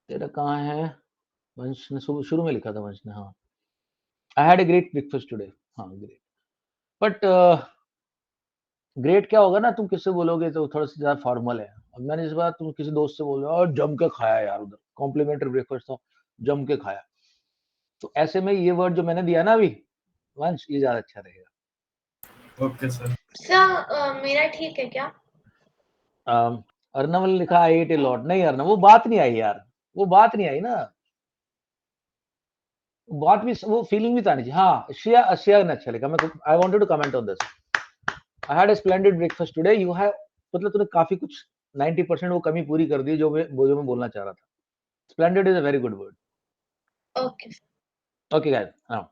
तेरा कहाँ है? वंश ने शुरू में लिखा था, वंश ने, हाँ। आई had a great breakfast today. हाँ ग्रेट, बट ग्रेट क्या होगा ना, तुम किससे बोलोगे तो थोड़ा सा ज्यादा फॉर्मल है। अब मैंने इस बार तुम किसी दोस्त से बोलो और जम के खाया यार, उधर कॉम्प्लीमेंट्री ब्रेकफास्ट था, जम के खाया। तो ऐसे में ये वर्ड जो मैंने दिया ना अभी वंश, ये ज्यादा अच्छा रहेगा। Okay sir. सर मेरा ठीक है क्या? अर्नव ने लिखा आई एट ए लॉट। नहीं अर्नव, वो बात नहीं आई यार, वो बात नहीं आई ना, बात भी, वो फीलिंग भी तो आनी चाहिए। हाँ, श्रेया, श्रेया ने अच्छा लिखा। मैं I wanted to comment on this, I had a splendid breakfast today. You have, मतलब तूने काफी कुछ 90% वो कमी पूरी कर दी जो मैं बोलना चाह रहा था। Splendid is a very good word. Okay okay guys, हाँ।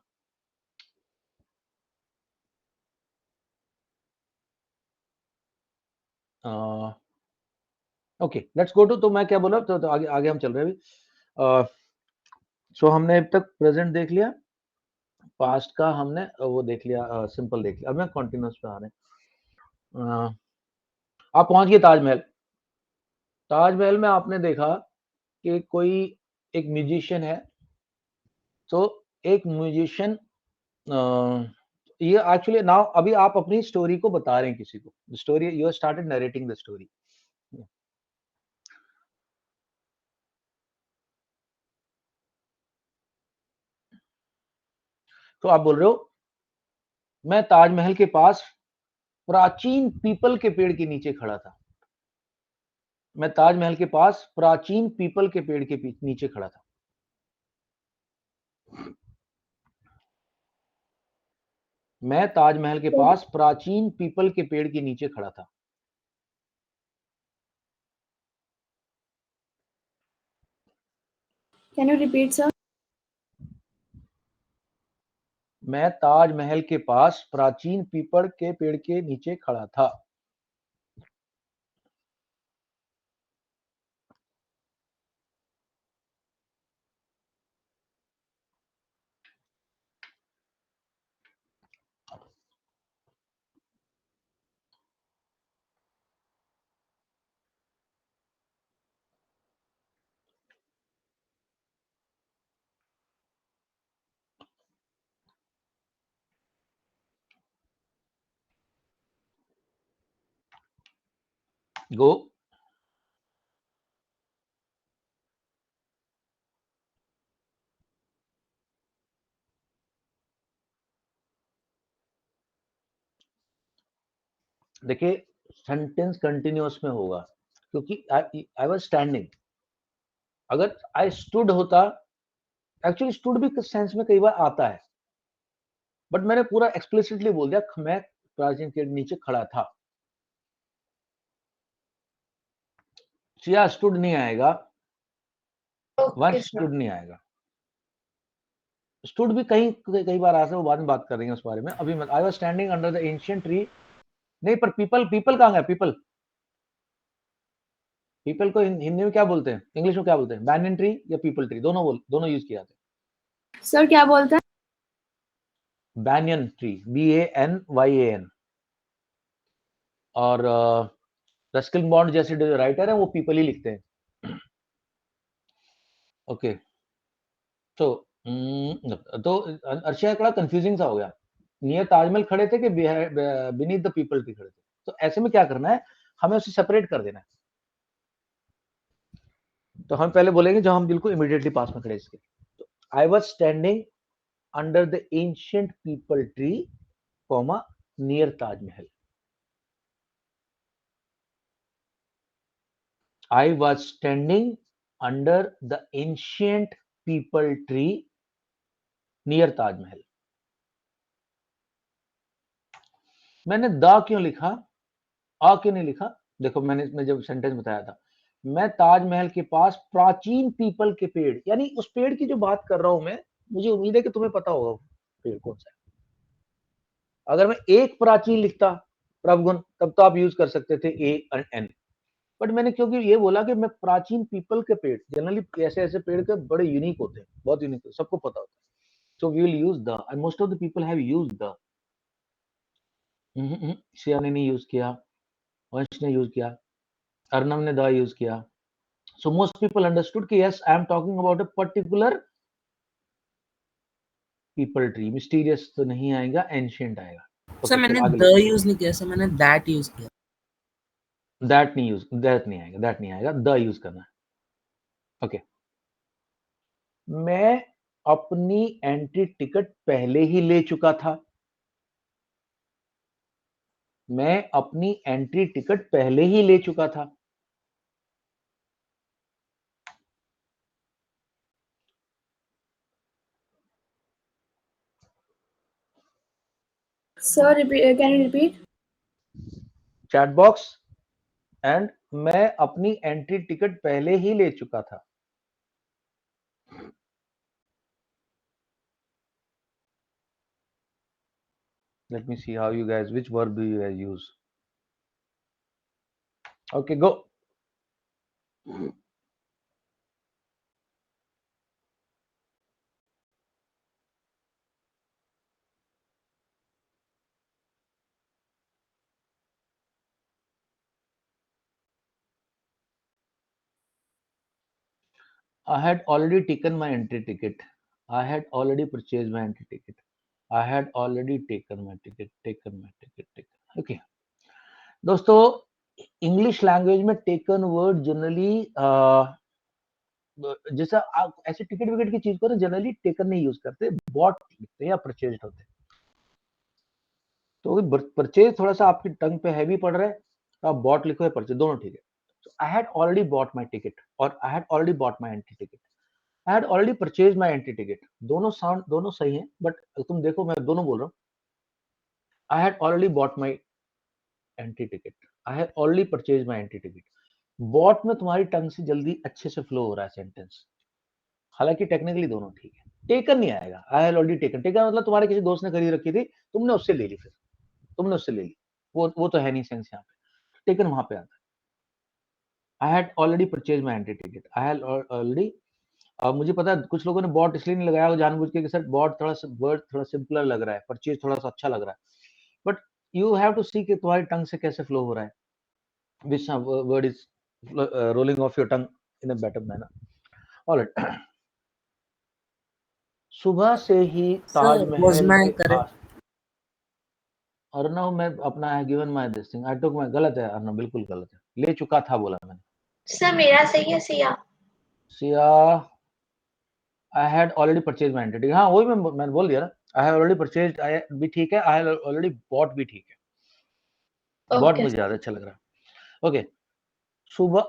ओके लेट्स गो टू, तो मैं क्या बोला, तो आगे आगे हम चल रहे हैं अभी। सो हमने अब तक प्रेजेंट देख लिया, पास्ट का हमने वो देख लिया, सिंपल देख लिया। अब मैं कॉन्टिन्यूस पे आ रहे हैं। आप पहुंच गए ताजमहल। ताजमहल में आपने देखा कि कोई एक म्यूजिशियन है। तो एक म्यूजिशियन, ये एक्चुअली नाउ अभी आप अपनी स्टोरी को बता रहे हैं किसी को, story you have started narrating the story. तो आप बोल रहे हो मैं ताजमहल के पास प्राचीन पीपल के पेड़ के नीचे खड़ा था। मैं ताजमहल के पास प्राचीन पीपल के पेड़ के नीचे खड़ा था। मैं ताजमहल के पास प्राचीन पीपल के पेड़ के नीचे खड़ा था। Can you repeat, sir? मैं ताजमहल के पास प्राचीन पीपल के पेड़ के नीचे खड़ा था। गो। देखिए सेंटेंस कंटिन्यूअस में होगा क्योंकि आई वाज स्टैंडिंग। अगर आई स्टूड होता, एक्चुअली स्टूड भी सेंस में कई बार आता है, बट मैंने पूरा एक्सप्लिसिटली बोल दिया मैं प्राचीन के नीचे खड़ा था। चिया स्टूड नहीं आएगा, वन Okay, sir. स्टूड नहीं आएगा। स्टूड भी कई कई बार आता है, वो बाद में बात कर रही है उस बारे में। अभी मैं I was standing under the ancient tree. नहीं, पर पीपल, पीपल कहाँ गया? पीपल, पीपल को हिंदी में क्या बोलते हैं, इंग्लिश में क्या बोलते हैं? बैनियन ट्री या पीपल ट्री, दोनों यूज किया जाता है। सर क्या बोलते हैं? Banyan tree, BANYAN। और रस्किन बॉन्ड जैसे जो राइटर है वो पीपल ही लिखते हैं। ओके, तो अर्शिया थोड़ा कंफ्यूजिंग सा हो गया। नियर ताजमहल खड़े थे कि बीनीथ द पीपल ट्री खड़े थे? तो ऐसे में क्या करना है, हमें उसे सेपरेट कर देना है। तो हम पहले बोलेंगे जब हम बिल्कुल इमीडिएटली पास में खड़े इसके। तो I was standing under the ancient people tree, comma, near Taj Mahal. I was standing under the ancient peepal tree near Taj Mahal. मैंने द क्यों लिखा, आ क्यों नहीं लिखा? देखो मैंने इसमें जब सेंटेंस बताया था, मैं ताजमहल के पास प्राचीन पीपल के पेड़, यानी उस पेड़ की जो बात कर रहा हूं मैं, मुझे उम्मीद है कि तुम्हें पता होगा पेड़ कौन सा है। अगर मैं एक प्राचीन लिखता प्रभुगुण, तब तो आप यूज कर सकते थे ए एंड एन, बट मैंने क्योंकि ये बोला कि मैं प्राचीन पीपल के पेड़, जनरली ऐसे ऐसे पेड़ के बड़े यूनिक होते हैं, बहुत यूनिक, सबको पता होता है। So we will use the, and most of the people have used the. Shreya ने नहीं यूज किया, वंश ने यूज किया, अर्नव ने द यूज किया। So most people understood कि yes, I am talking about a particular people tree. Mysterious तो नहीं आएगा, ancient आएगा। सर मैंने द यूज नहीं किया सर, मैंने दैट यूज किया। दैट नहीं यूज, दैट नहीं आएगा, दैट नहीं आएगा, द यूज करना है। ओके, मैं अपनी एंट्री टिकट पहले ही ले चुका था। मैं अपनी एंट्री टिकट पहले ही ले चुका था। Sir, can you repeat? Chat box, and मैं अपनी एंट्री टिकट पहले ही ले चुका था। Let me see how you guys, which verb do you guys use? Okay, go. I had already taken my entry ticket. I had already purchased my entry ticket. I had already taken my ticket. Okay. दोस्तों, English language में taken word generally, जैसा आप ऐसे ticket wicket की चीज को ना generally taken नहीं यूज करते, बॉट लिखते हैं या परचेज्ड होते हैं। तो परचेज थोड़ा सा आपकी टंग पे हैवी पड़ रहा है, तो आप बॉट लिखो या परचेज, दोनों ठीक है। I had already bought my ticket और I had already bought my entry ticket, I had already purchase my entry ticket, दोनों साउंड दोनों सही हैं, बट तुम देखो मैं दोनों बोल रहा हूँ। I had already bought my entry ticket, I had already purchase my entry ticket. Bought में तुम्हारी टंग से जल्दी अच्छे से फ्लो हो रहा है सेंटेंस, हालांकि टेक्निकली दोनों ठीक है। टेकन नहीं आएगा, आई हैड ऑलरेडी टेकन, टेकन मतलब तुम्हारे किसी दोस्त ने खरीद रखी थी, तुमने उससे ले ली, फिर तुमने उससे ले ली, वो तो है नहीं सेंस यहाँ पे, टेकन वहां पे आता है। I had already purchase my entry ticket, I had already, मुझे पता है कुछ लोगों ने बॉट इसलिए नहीं लगाया जानबूझ के कि सर बॉट थोड़ा सा वर्ड थोड़ा सिंपलर लग रहा है, परचेज थोड़ा सा अच्छा लग रहा है, बट यू हैव टू सी कि तुम्हारी टंग से कैसे फ्लो हो रहा है, which word is rolling off your tongue in a better manner. All right. सुबह से ही Sir, was ताजमहल my के correct? अर्नव मैं अपना है given my this thing I took my, गलत है अर्नव, बिल्कुल गलत है, ले चुका था बोला मैंने। सर मेरा सही है सिया। सिया आई had already purchase my entity, हाँ वही मैंने बोल दिया ना, आई हैव ऑलरेडी परचेज, आई भी ठीक है, आई हैव ऑलरेडी बॉट भी ठीक है, बॉट Okay, मुझे ज्यादा अच्छा लग रहा है। ओके, सुबह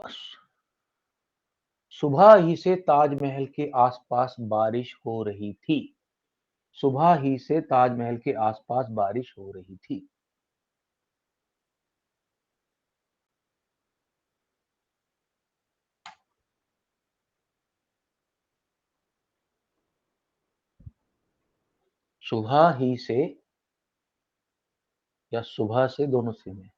सुबह ही से ताजमहल के आसपास बारिश हो रही थी, सुबह ही से ताजमहल के आसपास बारिश हो रही थी। सुबह ही से या सुबह से, दोनों सेम है।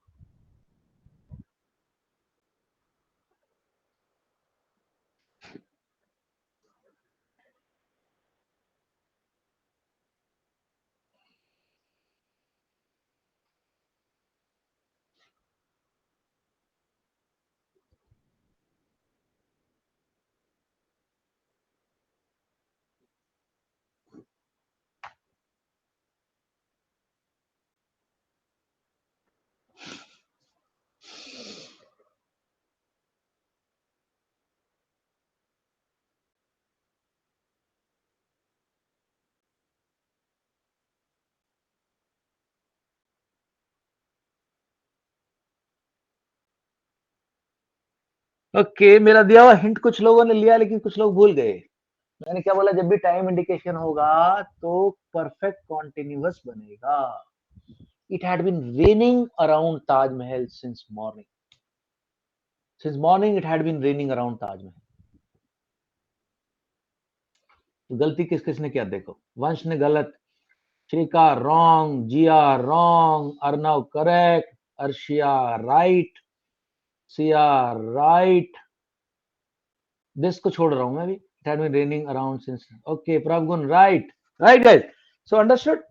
ओके, मेरा दिया हुआ हिंट कुछ लोगों ने लिया लेकिन कुछ लोग भूल गए। मैंने क्या बोला, जब भी टाइम इंडिकेशन होगा तो परफेक्ट कॉन्टिन्यूअस बनेगा। It had been raining around Taj Mahal since morning, since morning it had been raining around Taj Mahal. तो गलती किस किसने किया देखो, वंश ने गलत, Shrika wrong, Jiya wrong, Arnav correct, Arshiya right, Siya right, this को छोड़ रहा हूं मैं अभी, it had been raining around since, okay Prabhgun right, right guys, so understood.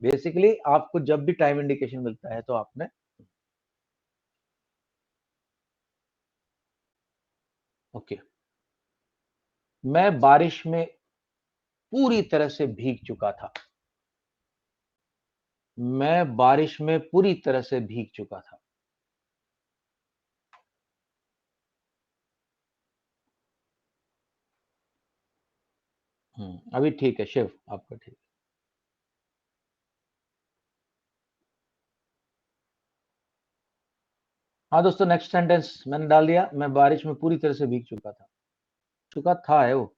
Basically आपको जब भी टाइम इंडिकेशन मिलता है तो आपने ओके, मैं बारिश में पूरी तरह से भीग चुका था, मैं बारिश में पूरी तरह से भीग चुका था। अभी ठीक है शिव, आपका ठीक। हाँ दोस्तों, नेक्स्ट सेंटेंस मैंने डाल दिया, मैं बारिश में पूरी तरह से भीग चुका था, चुका था है वो।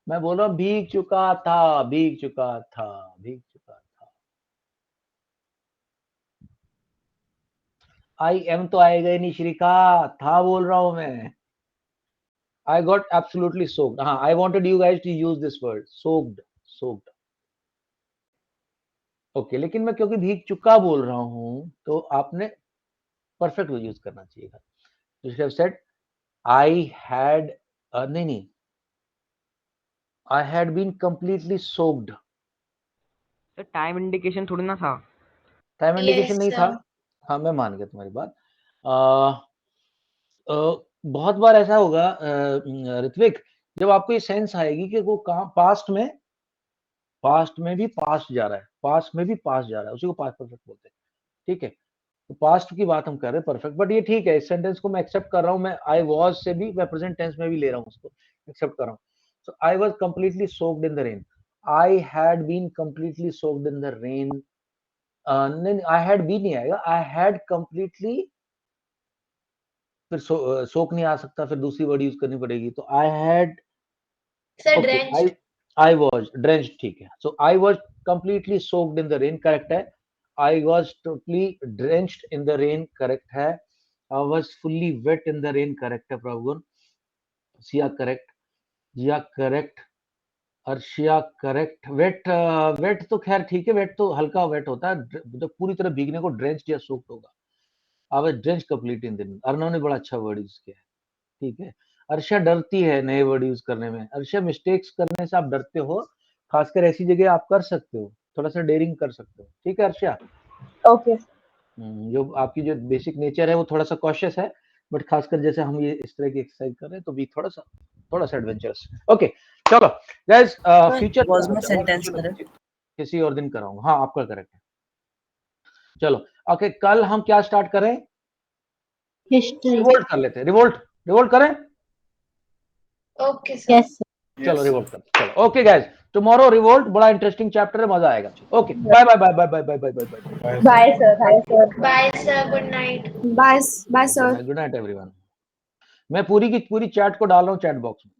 मैं बोल रहा हूँ भीग चुका था, भीग चुका था, भीग चुका था। आई एम तो आएगा ही नहीं श्रीका, था बोल रहा हूं मैं। I got absolutely soaked. I wanted you guys to use this word, soaked, soaked. Okay, लेकिन मैं क्योंकि भीग चुका बोल रहा हूं तो आपने परफेक्ट यूज करना चाहिए था। You should have said I had नहीं नहीं I had been completely soaked. तो टाइम इंडिकेशन थोड़ी ना था. टाइम इंडिकेशन Yes, नहीं sir. था. हाँ, मैं मान गया तुम्हारी बात. बहुत बार ऐसा होगा ऋत्विक, जब आपको ये सेंस आएगी कि वो कहाँ पास्ट में भी पास्ट जा रहा है, पास्ट में भी पास्ट जा रहा है, उसी को पास्ट परफेक्ट बोलते हैं. ठीक है, तो पास्ट की बात हम कर रहे हैं परफेक्ट, बट ये ठीक है, इस सेंटेंस को मैं एक्सेप्ट कर रहा हूँ. मैं आई वाज से भी मैं प्रेजेंट टेंस में भी ले रहा हूँ, उसको एक्सेप्ट कर रहा हूँ. So I was completely soaked in the rain. I had been completely soaked in the rain. नहीं, आई हैड बीन नहीं आएगा, आई हैड कंप्लीटली, फिर सोक नहीं आ सकता, फिर दूसरी वर्ड यूज करनी पड़ेगी. तो I had, Sir, okay, drenched. I was drenched, ठीक है. So I was completely soaked in the rain, correct है. I was totally drenched in the rain, correct है. I was fully wet in the rain, correct है प्रभुगुण. Siya correct, जिया correct, Arshia correct. wet तो खैर ठीक है, wet तो हल्का wet होता है, जब पूरी तरह भीगने को drenched या soaked होगा. I was drenched completely in the rain. Arnav ने बड़ा अच्छा वर्ड यूज किया है, ठीक है. अर्षा डरती है नए वर्ड यूज करने में. अर्षा मिस्टेक्स करने से आप डरते हो, खासकर ऐसी जगह आप कर सकते हो, थोड़ा सा डेयरिंग कर सकते हो. ठीक है अर्षा, ओके. जो आपकी जो बेसिक नेचर है वो थोड़ा सा कॉशियस है, बट खासकर जैसे हम ये इस तरह की एक्सरसाइज कर रहे हैं तो भी थोड़ा सा एडवेंचरस. ओके चलो guys, future was my sentence correct? किसी और दिन कराऊंगा. हाँ आपका करेक्ट है. चलो ओके, कल हम क्या स्टार्ट करें? हिस्ट्री. रिवोल्ट कर लेते हैं. रिवोल्ट करें. Okay, sir. यस. चलो रिवोल्ट कर. चलो ओके गाइस, टुमारो रिवोल्ट, बड़ा इंटरेस्टिंग चैप्टर है, मजा आएगा. Okay bye bye bye bye bye bye bye bye. Bye sir. Bye, sir. Good night. Bye sir. Good night everyone. मैं पूरी की पूरी चैट को डाल रहा हूँ चैट बॉक्स में.